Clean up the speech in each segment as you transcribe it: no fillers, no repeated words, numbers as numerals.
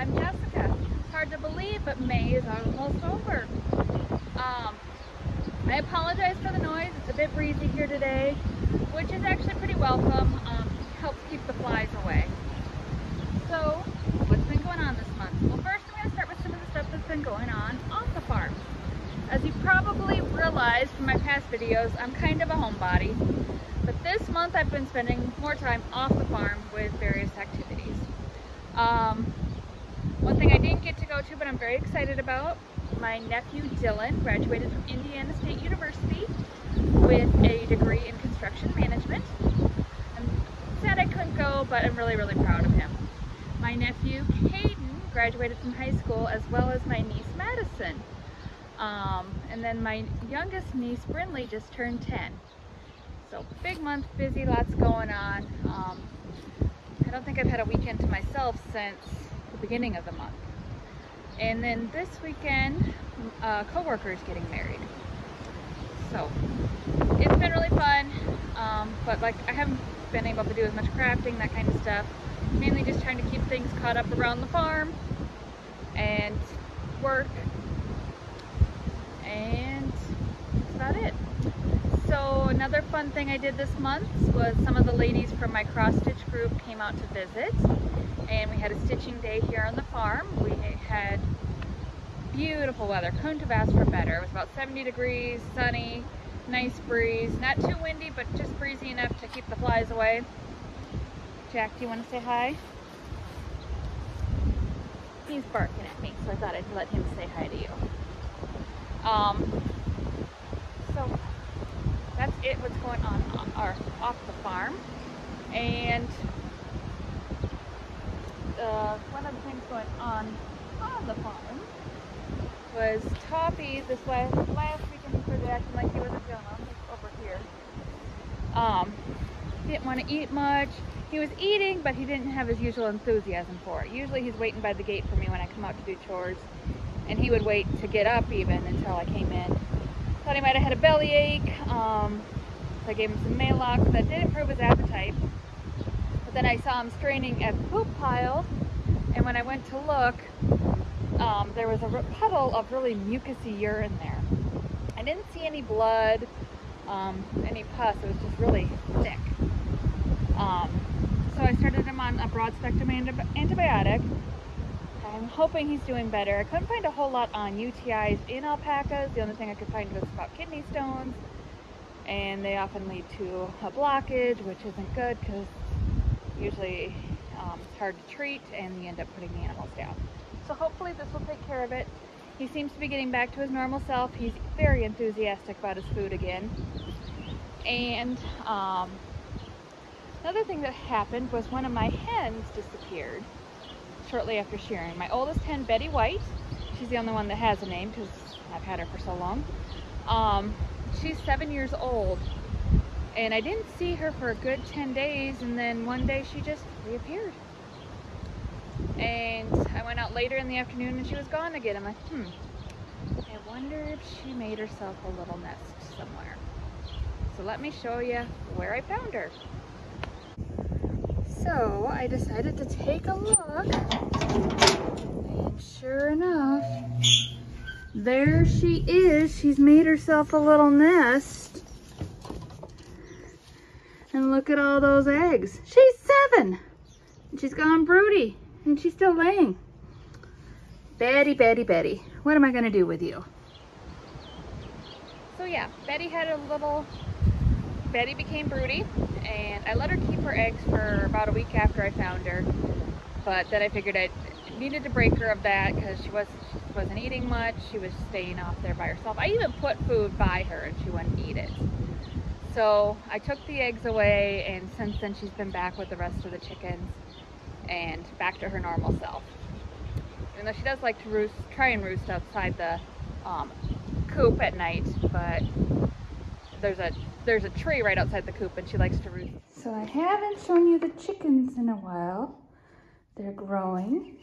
I'm Jessica. It's hard to believe, but May is almost over. I apologize for the noise. It's a bit breezy here today, which is actually pretty welcome. Helps keep the flies away. So, what's been going on this month? Well, first I'm going to start with some of the stuff that's been going on off the farm. As you probably realized from my past videos, I'm kind of a homebody. But this month I've been spending more time off the farm with various activities. One thing I didn't get to go to, but I'm very excited about, my nephew Dylan graduated from Indiana State University with a degree in construction management. I'm sad I couldn't go, but I'm really, really proud of him. My nephew Caden graduated from high school, as well as my niece Madison. And then my youngest niece Brinley just turned 10. So big month, busy, lots going on. I don't think I've had a weekend to myself since the beginning of the month. And then this weekend, a co-worker is getting married. So it's been really fun, but like I haven't been able to do as much crafting, that kind of stuff. Mainly just trying to keep things caught up around the farm and work, and that's about it. So another fun thing I did this month was some of the ladies from my cross stitch group came out to visit, and we had a stitching day here on the farm. We had beautiful weather, couldn't have asked for better. It was about 70 degrees, sunny, nice breeze, not too windy, but just breezy enough to keep the flies away. Jack, do you want to say hi? He's barking at me, so I thought I'd let him say hi to you. So that's it, what's going on off the farm. And one of the things going on the farm was Toppy this last weekend. He started acting like he wasn't feeling well. He's over here. Didn't want to eat much. He was eating, but he didn't have his usual enthusiasm for it. Usually he's waiting by the gate for me when I come out to do chores, and he would wait to get up even until I came in. Thought he might have had a bellyache. So I gave him some Maalox. That did improve his appetite. But then I saw him straining at the poop pile, and when I went to look, there was a puddle of really mucousy urine there. I didn't see any blood, any pus. It was just really thick. So I started him on a broad-spectrum antibiotic. I'm hoping he's doing better. I couldn't find a whole lot on UTIs in alpacas. The only thing I could find was about kidney stones, and they often lead to a blockage, which isn't good because usually it's hard to treat and you end up putting the animals down. So hopefully this will take care of it. He seems to be getting back to his normal self. He's very enthusiastic about his food again. And another thing that happened was one of my hens disappeared shortly after shearing. My oldest hen, Betty White, she's the only one that has a name because I've had her for so long. She's 7 years old, and I didn't see her for a good 10 days, and then one day she just reappeared. And I went out later in the afternoon and she was gone again. I'm like, I wonder if she made herself a little nest somewhere. So let me show you where I found her. So I decided to take a look, and sure enough, there she is. She's made herself a little nest. And look at all those eggs. She's 7, and she's gone broody, and she's still laying. Betty, Betty, Betty, what am I gonna do with you? So yeah, Betty became broody, and I let her keep her eggs for about a week after I found her. But then I figured I needed to break her of that because she wasn't eating much. She was staying off there by herself. I even put food by her and she wouldn't eat it. So I took the eggs away, and since then she's been back with the rest of the chickens and back to her normal self. Even though she does like to try and roost outside the coop at night, but there's a tree right outside the coop and she likes to roost. So I haven't shown you the chickens in a while. They're growing,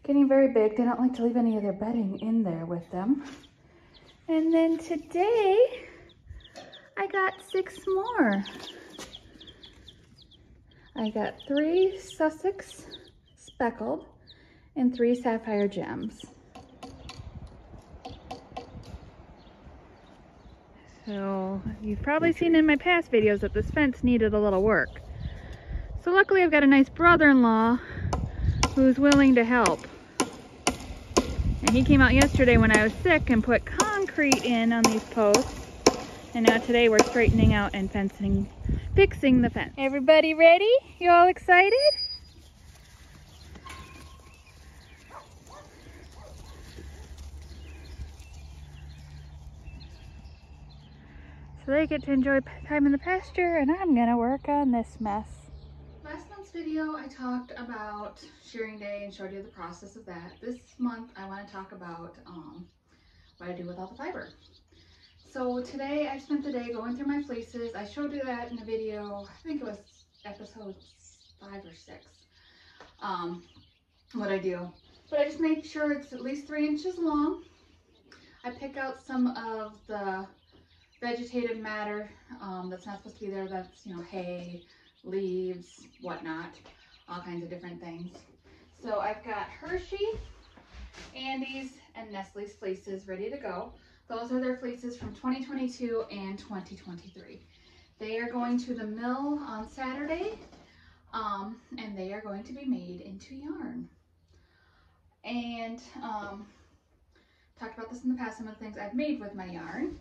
getting very big. They don't like to leave any of their bedding in there with them. And then today I got 6 more. I got 3 Sussex speckled and 3 sapphire gems. So you've probably seen in my past videos that this fence needed a little work. So luckily I've got a nice brother-in-law who's willing to help. And he came out yesterday when I was sick and put concrete in on these posts. And now today we're straightening out and fixing the fence. Everybody ready? You all excited? So they get to enjoy time in the pasture, and I'm gonna work on this mess. Last month's video I talked about shearing day and showed you the process of that. This month I want to talk about what I do with all the fiber. So today I spent the day going through my fleeces. I showed you that in a video, I think it was episode 5 or 6, what I do. But I just make sure it's at least 3 inches long. I pick out some of the vegetative matter that's not supposed to be there. That's, you know, hay, leaves, whatnot, all kinds of different things. So I've got Hershey, Andy's, and Nestle's fleeces ready to go. Those are their fleeces from 2022 and 2023. They are going to the mill on Saturday, and they are going to be made into yarn. And talked about this in the past, some of the things I've made with my yarn.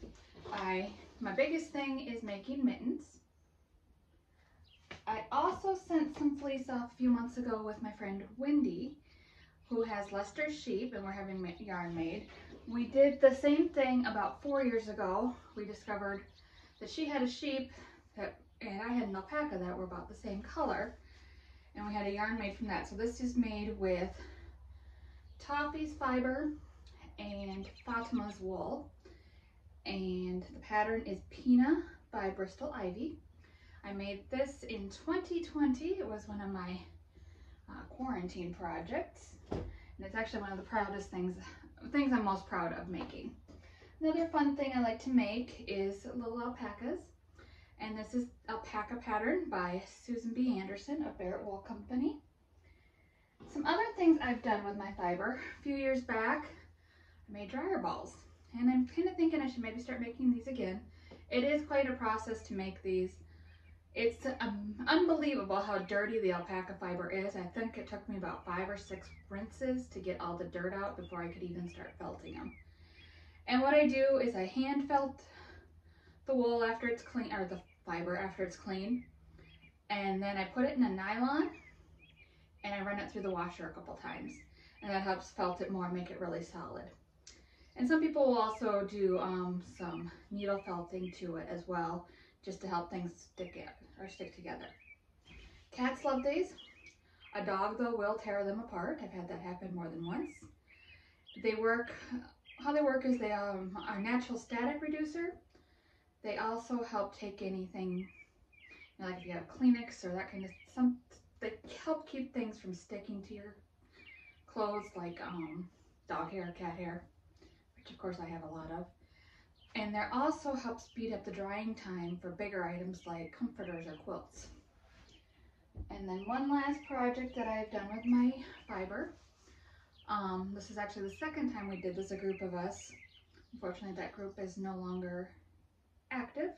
My biggest thing is making mittens. I also sent some fleece off a few months ago with my friend Wendy, who has Lester's sheep, and we're having yarn made. We did the same thing about 4 years ago. We discovered that she had a sheep and I had an alpaca that were about the same color, and we had a yarn made from that. So this is made with Toffee's fiber and Fatima's wool. And the pattern is Pina by Bristol Ivy. I made this in 2020. It was one of my quarantine projects, and it's actually one of the proudest things I'm most proud of making. Another fun thing I like to make is little alpacas, and this is Alpaca pattern by Susan B. Anderson of Barrett Wool Company. Some other things I've done with my fiber. A few years back, I made dryer balls. And I'm kind of thinking I should maybe start making these again. It is quite a process to make these. It's unbelievable how dirty the alpaca fiber is. I think it took me about 5 or 6 rinses to get all the dirt out before I could even start felting them. And what I do is I hand felt the wool after it's clean, or the fiber after it's clean. And then I put it in a nylon and I run it through the washer a couple times. And that helps felt it more, make it really solid. And some people will also do some needle felting to it as well, just to help things stick together. Cats love these. A dog, though, will tear them apart. I've had that happen more than once. How they work is they are a natural static reducer. They also help take anything, you know, like if you have Kleenex or that kind of they help keep things from sticking to your clothes, like dog hair, cat hair, which of course I have a lot of. And they also help speed up the drying time for bigger items like comforters or quilts. And then one last project that I've done with my fiber. This is actually the second time we did this, a group of us. Unfortunately, that group is no longer active.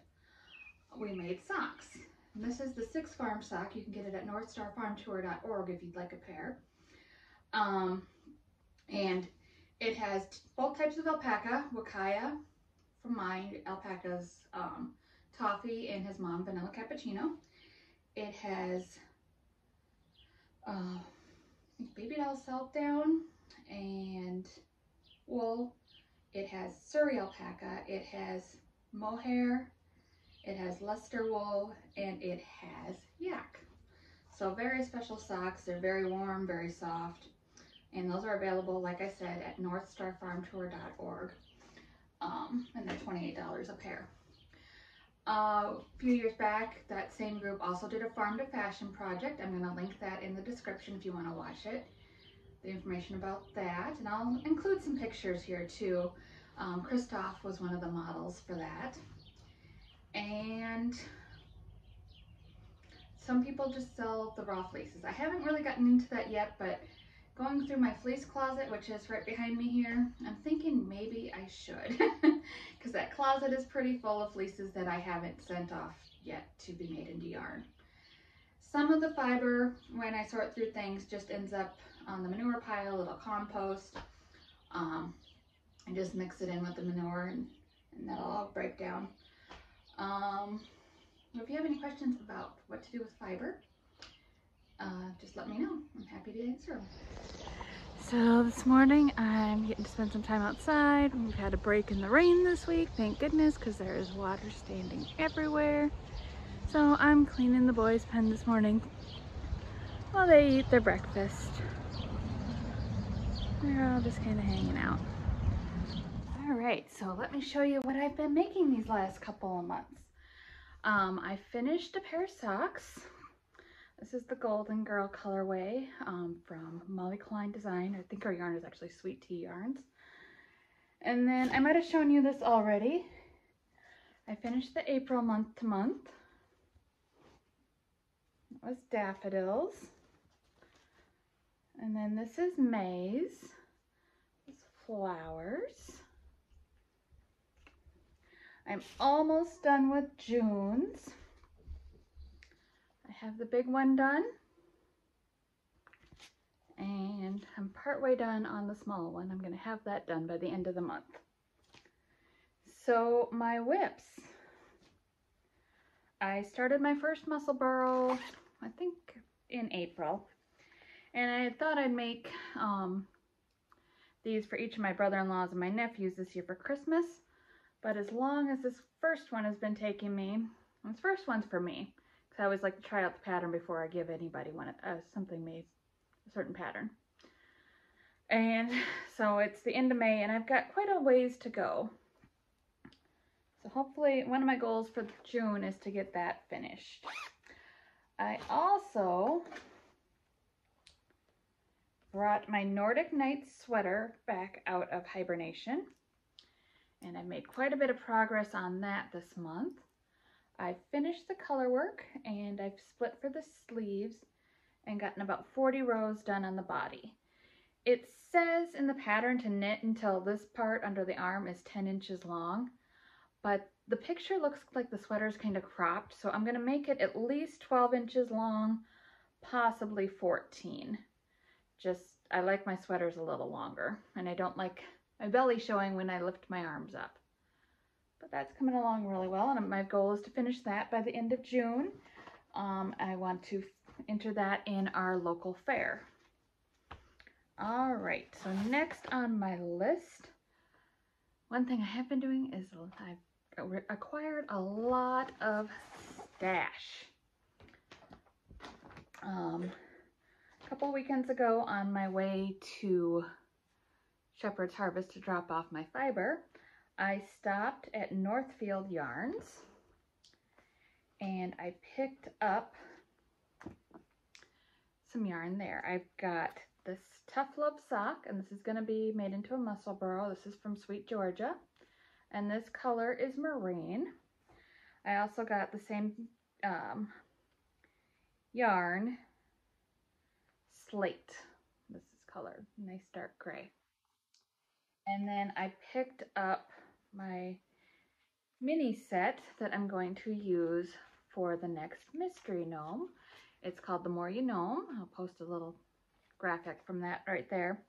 We made socks. And this is the 6 farm sock. You can get it at northstarfarmtour.org if you'd like a pair. And it has both types of alpaca, Wakaya from mine, Alpaca's Toffee, and his mom, Vanilla Cappuccino. It has baby doll self-down and wool. It has Surrey alpaca. It has mohair. It has Leicester wool, and it has yak. So very special socks. They're very warm, very soft. And those are available, like I said, at northstarfarmtour.org. And they're $28 a pair. A few years back, that same group also did a farm to fashion project. I'm going to link that in the description if you want to watch it. The information about that. And I'll include some pictures here too. Christoph was one of the models for that. And some people just sell the raw fleeces. I haven't really gotten into that yet, but Going through my fleece closet, which is right behind me here, I'm thinking maybe I should, because that closet is pretty full of fleeces that I haven't sent off yet to be made into yarn. Some of the fiber, when I sort through things, just ends up on the manure pile. It'll compost. I just mix it in with the manure and that'll all break down. If you have any questions about what to do with fiber, just let me know. I'm happy to answer them. So this morning I'm getting to spend some time outside. We've had a break in the rain this week, thank goodness, because there is water standing everywhere. So I'm cleaning the boys' pen this morning while they eat their breakfast. They're all just kind of hanging out. All right, so let me show you what I've been making these last couple of months. I finished a pair of socks. This is the Golden Girl colorway from Molly Klein Design. I think our yarn is actually Sweet Tea Yarns. And then I might have shown you this already. I finished the April month to month. It was daffodils. And then this is May's. It's flowers. I'm almost done with June's. I have the big one done. And I'm partway done on the small one. I'm going to have that done by the end of the month. So my whips. I started my first muscle burrow, I think in April. And I thought I'd make these for each of my brother-in-laws and my nephews this year for Christmas. But as long as this first one has been taking me, this first one's for me, because I always like to try out the pattern before I give anybody something made, a certain pattern. And so it's the end of May, and I've got quite a ways to go. So hopefully one of my goals for June is to get that finished. I also brought my Nordic Night sweater back out of hibernation. And I've made quite a bit of progress on that this month. I've finished the color work and I've split for the sleeves and gotten about 40 rows done on the body. It says in the pattern to knit until this part under the arm is 10 inches long, but the picture looks like the sweater is kind of cropped, so I'm going to make it at least 12 inches long, possibly 14. I like my sweaters a little longer, and I don't like my belly showing when I lift my arms up. But that's coming along really well, and my goal is to finish that by the end of June. I want to enter that in our local fair. All right, so next on my list, one thing I have been doing is I've acquired a lot of stash. A couple weekends ago on my way to Shepherd's Harvest to drop off my fiber, I stopped at Northfield Yarns and I picked up some yarn there. I've got this Tough Love sock, and this is going to be made into a muscle burrow. This is from Sweet Georgia, and this color is marine. I also got the same yarn, Slate. This is color, nice dark gray. And then I picked up my mini set that I'm going to use for the next mystery gnome. It's called The More You Gnome. I'll post a little graphic from that right there.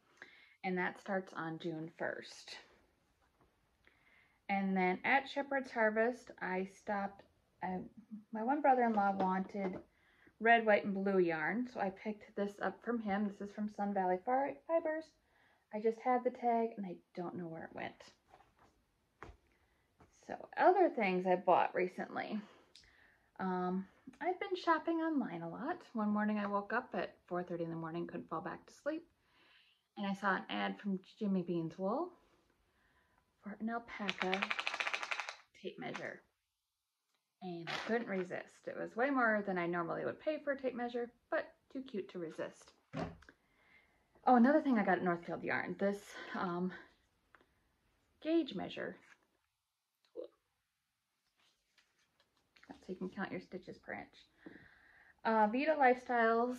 And that starts on June 1st. And then at Shepherd's Harvest, I stopped. My one brother-in-law wanted red, white, and blue yarn, so I picked this up from him. This is from Sun Valley Fibers. I just had the tag and I don't know where it went. So other things I bought recently. I've been shopping online a lot. One morning I woke up at 4:30 in the morning, couldn't fall back to sleep. And I saw an ad from Jimmy Bean's Wool for an alpaca tape measure. And I couldn't resist. It was way more than I normally would pay for a tape measure, but too cute to resist. Oh, another thing I got at Northfield Yarn, this gauge measure tool. So you can count your stitches per inch. Vita Lifestyles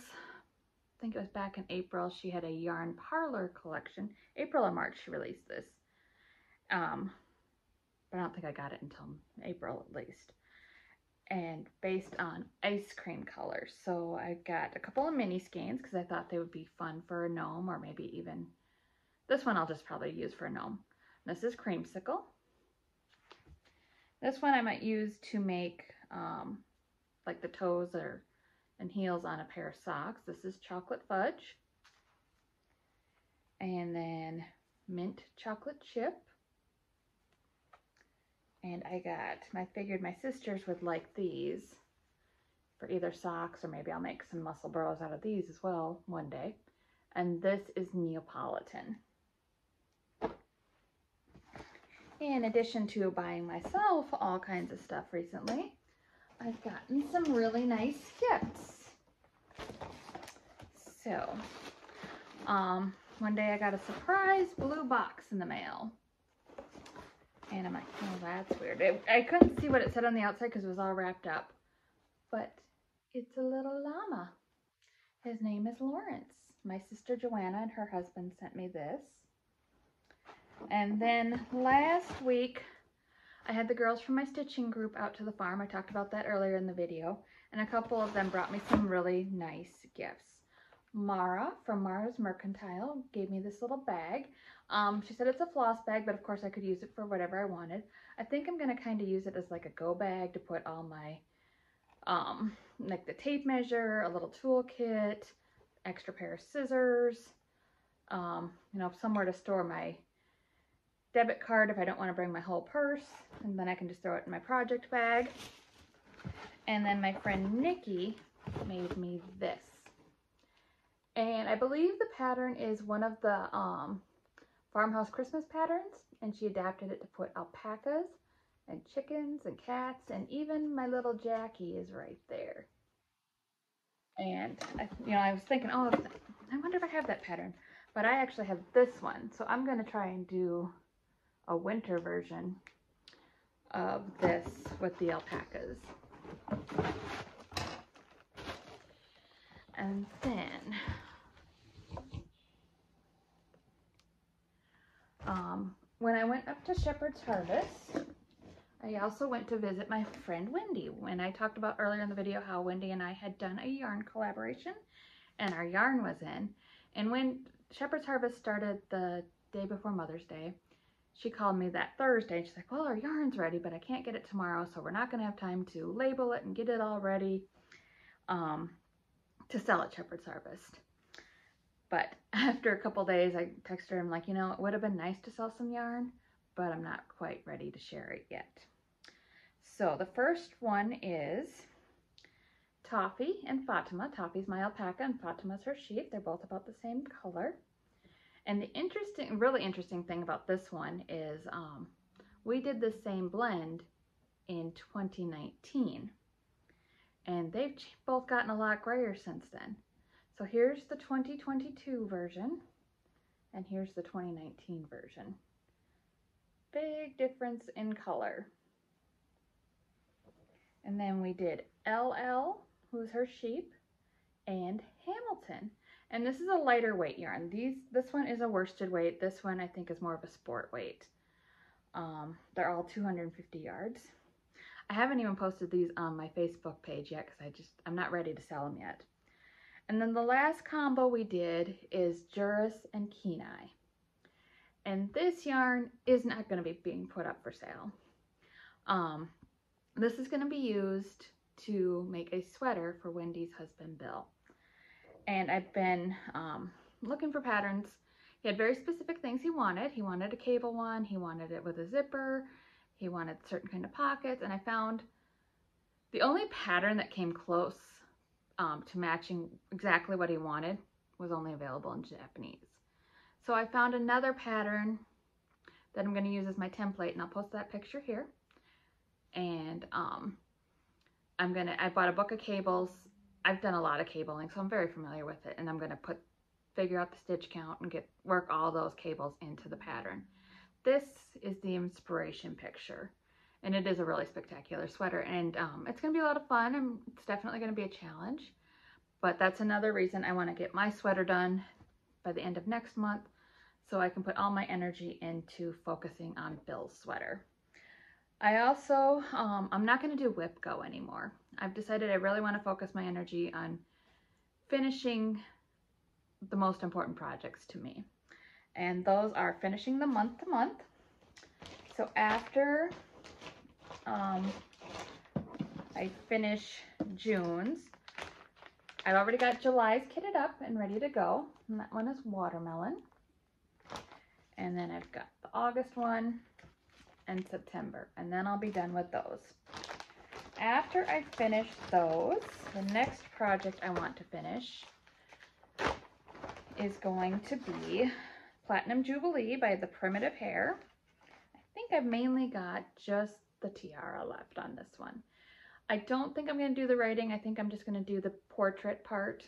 think it was back in April, she had a yarn parlor collection. April or March she released this. But I don't think I got it until April at least. And based on ice cream colors. So I got a couple of mini skeins because I thought they would be fun for a gnome, or maybe even, this one I'll just probably use for a gnome. This is creamsicle. This one I might use to make like the toes and heels on a pair of socks. This is chocolate fudge. And then mint chocolate chip. And I figured my sisters would like these for either socks, or maybe I'll make some muscle burrows out of these as well one day. And this is Neapolitan. In addition to buying myself all kinds of stuff recently, I've gotten some really nice gifts. So, one day I got a surprise blue box in the mail. And I'm like, oh, that's weird. I couldn't see what it said on the outside because it was all wrapped up. But it's a little llama. His name is Lawrence. My sister Joanna and her husband sent me this. And then last week, I had the girls from my stitching group out to the farm. I talked about that earlier in the video. And a couple of them brought me some really nice gifts. Mara from Mara's Mercantile gave me this little bag. She said it's a floss bag, but of course I could use it for whatever I wanted. I think I'm going to kind of use it as like a go bag to put all my, like the tape measure, a little toolkit, extra pair of scissors, you know, somewhere to store my debit card if I don't want to bring my whole purse, and then I can just throw it in my project bag. And then my friend Nikki made me this. And I believe the pattern is one of the farmhouse Christmas patterns, and she adapted it to put alpacas and chickens and cats, and even my little Jackie is right there. And I was thinking, oh, I wonder if I have that pattern, but I actually have this one, so I'm going to try and do a winter version of this with the alpacas. And then when I went up to Shepherd's Harvest, I also went to visit my friend Wendy. When I talked about earlier in the video how Wendy and I had done a yarn collaboration and our yarn was in. And when Shepherd's Harvest started the day before Mother's Day, she called me that Thursday. She's like, well, our yarn's ready, but I can't get it tomorrow, so we're not going to have time to label it and get it all ready to sell at Shepherd's Harvest. But after a couple days, I texted her, I'm like, you know, it would have been nice to sell some yarn, but I'm not quite ready to share it yet. So the first one is Toffee and Fatima. Toffee's my alpaca and Fatima's her sheep. They're both about the same color. And the really interesting thing about this one is we did the same blend in 2019. And they've both gotten a lot grayer since then. So here's the 2022 version, and here's the 2019 version. Big difference in color. And then we did LL, who's her sheep, and Hamilton. And this is a lighter weight yarn. This one is a worsted weight. This one I think is more of a sport weight. They're all 250 yards. I haven't even posted these on my Facebook page yet because I'm not ready to sell them yet. And then the last combo we did is Juris and Kenai. And this yarn is not going to be being put up for sale. This is going to be used to make a sweater for Wendy's husband, Bill. And I've been looking for patterns. He had very specific things he wanted. He wanted a cable one. He wanted it with a zipper. He wanted certain kind of pockets. And I found the only pattern that came close to matching exactly what he wanted was only available in Japanese. So I found another pattern that I'm going to use as my template, and I'll post that picture here. And I bought a book of cables. I've done a lot of cabling, so I'm very familiar with it, and I'm going to figure out the stitch count and work all those cables into the pattern. This is the inspiration picture, and it is a really spectacular sweater, and it's going to be a lot of fun, and it's definitely going to be a challenge, But that's another reason I want to get my sweater done by the end of next month, so I can put all my energy into focusing on Bill's sweater. I also, I'm not going to do whip go anymore. I've decided I really want to focus my energy on finishing the most important projects to me. And those are finishing the month to month. So after I finish June's, I've already got July's kitted up and ready to go. And that one is watermelon. And then I've got the August one and September. And then I'll be done with those. After I finish those, the next project I want to finish is going to be Platinum Jubilee by the Primitive Hair. I think I've mainly got just the tiara left on this one. I don't think I'm going to do the writing. I think I'm just going to do the portrait part.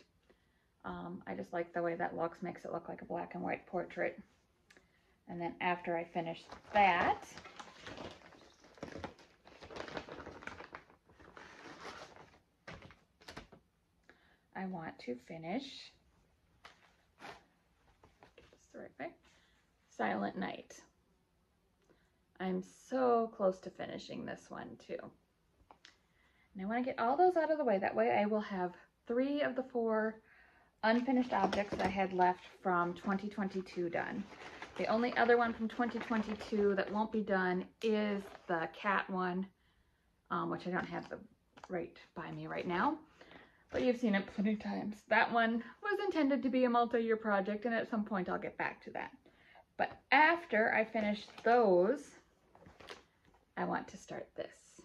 I just like the way that looks, makes it look like a black and white portrait. And then after I finish that, I want to finish, get this the right way, Silent Night. I'm so close to finishing this one too. And I want to get all those out of the way. That way I will have 3 of the 4 unfinished objects that I had left from 2022 done. The only other one from 2022 that won't be done is the cat one, which I don't have the right by me right now, but you've seen it plenty of times. That one was intended to be a multi-year project, and at some point I'll get back to that. But after I finish those, I want to start this.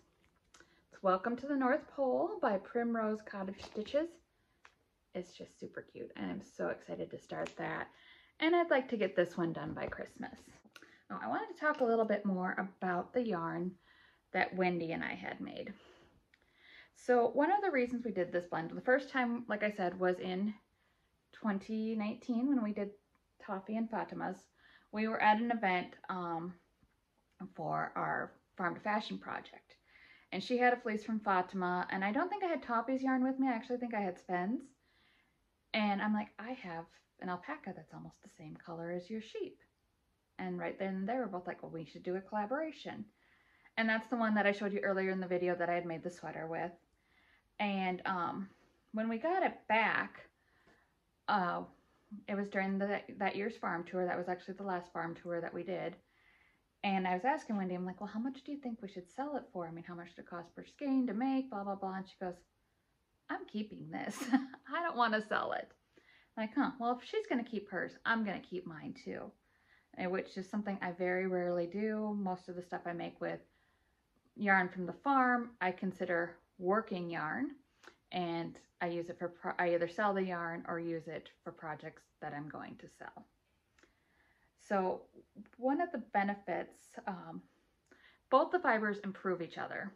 It's Welcome to the North Pole by Primrose Cottage Stitches. It's just super cute, and I'm so excited to start that. And I'd like to get this one done by Christmas. Now, I wanted to talk a little bit more about the yarn that Wendy and I had made. So one of the reasons we did this blend, the first time, like I said, was in 2019 when we did Toffee and Fatima's. We were at an event for our Farm to Fashion project. And she had a fleece from Fatima, and I don't think I had Toffee's yarn with me. I actually think I had Sven's. And I'm like, I have an alpaca that's almost the same color as your sheep. And right then and there, we're both like, well, we should do a collaboration. And that's the one that I showed you earlier in the video that I had made the sweater with. And when we got it back, it was during that year's farm tour. That was actually the last farm tour that we did. And I was asking Wendy, I'm like, well, how much do you think we should sell it for? I mean, how much does it cost per skein to make, blah, blah, blah. And she goes, I'm keeping this. I don't want to sell it. I'm like, huh, well, if she's going to keep hers, I'm going to keep mine too. Which is something I very rarely do. Most of the stuff I make with yarn from the farm, I consider working yarn. And I use it for, I either sell the yarn or use it for projects that I'm going to sell. So one of the benefits, both the fibers improve each other.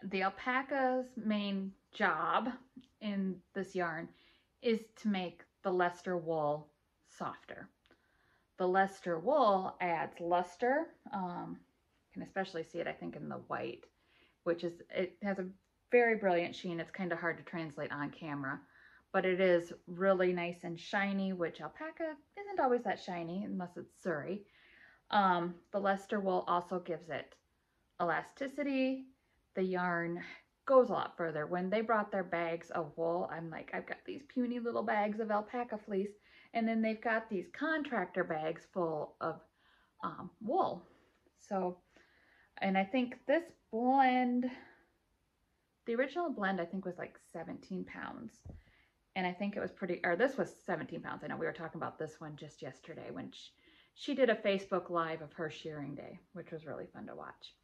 The alpaca's main job in this yarn is to make the Leicester wool softer. The Leicester wool adds luster. You can especially see it, I think, in the white, which is, it has a very brilliant sheen. It's kind of hard to translate on camera, but it is really nice and shiny, which alpaca isn't always that shiny unless it's Surrey. The Leicester wool also gives it elasticity. The yarn goes a lot further. When they brought their bags of wool, I'm like, I've got these puny little bags of alpaca fleece, and then they've got these contractor bags full of wool. So, and I think this blend, the original blend I think was like 17 pounds. And I think it was pretty, or this was 17 pounds. I know we were talking about this one just yesterday when she did a Facebook Live of her shearing day, which was really fun to watch.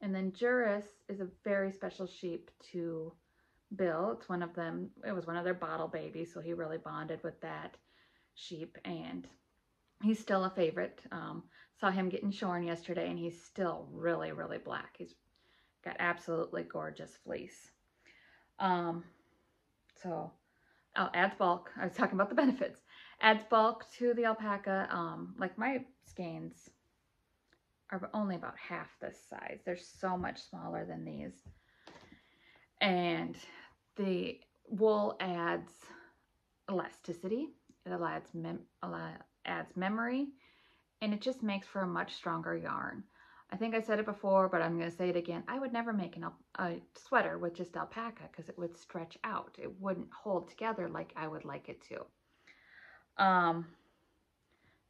And then Juris is a very special sheep to Bill. It's one of them, it was one of their bottle babies, so he really bonded with that sheep, and he's still a favorite. Saw him getting shorn yesterday, and he's still really, really black. He's got absolutely gorgeous fleece. So, adds bulk. I was talking about the benefits. Adds bulk to the alpaca. Like my skeins are only about half this size. They're so much smaller than these. And the wool adds elasticity, it adds memory, and it just makes for a much stronger yarn. I think I said it before, but I'm going to say it again. I would never make a sweater with just alpaca because it would stretch out. It wouldn't hold together like I would like it to.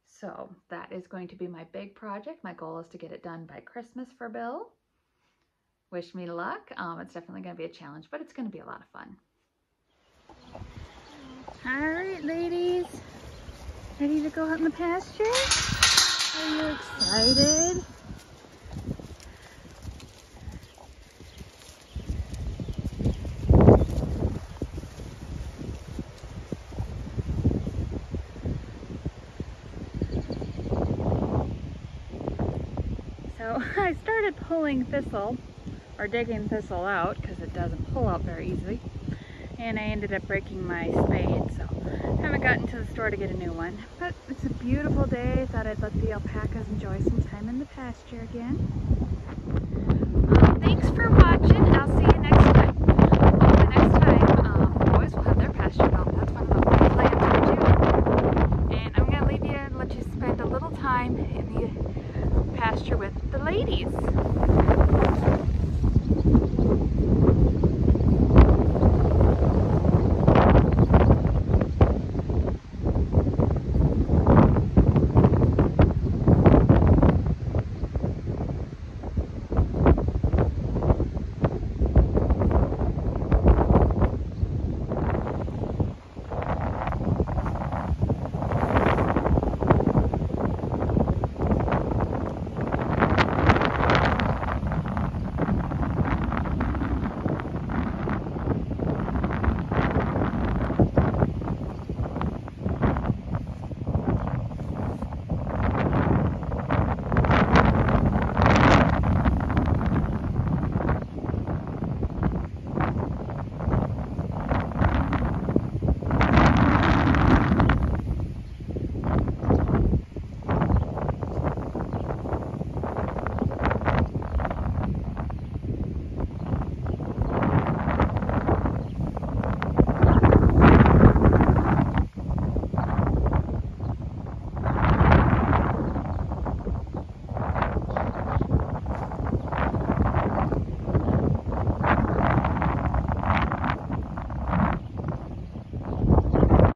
So that is going to be my big project. My goal is to get it done by Christmas for Bill. Wish me luck. It's definitely going to be a challenge, but it's going to be a lot of fun. All right, ladies. Ready to go out in the pasture? Are you excited? So I started pulling thistle, or digging thistle out, because it doesn't pull out very easily. And I ended up breaking my spade, so haven't gotten to the store to get a new one. But it's a beautiful day. I thought I'd let the alpacas enjoy some time in the pasture again. Thanks for watching. I'll see you next time.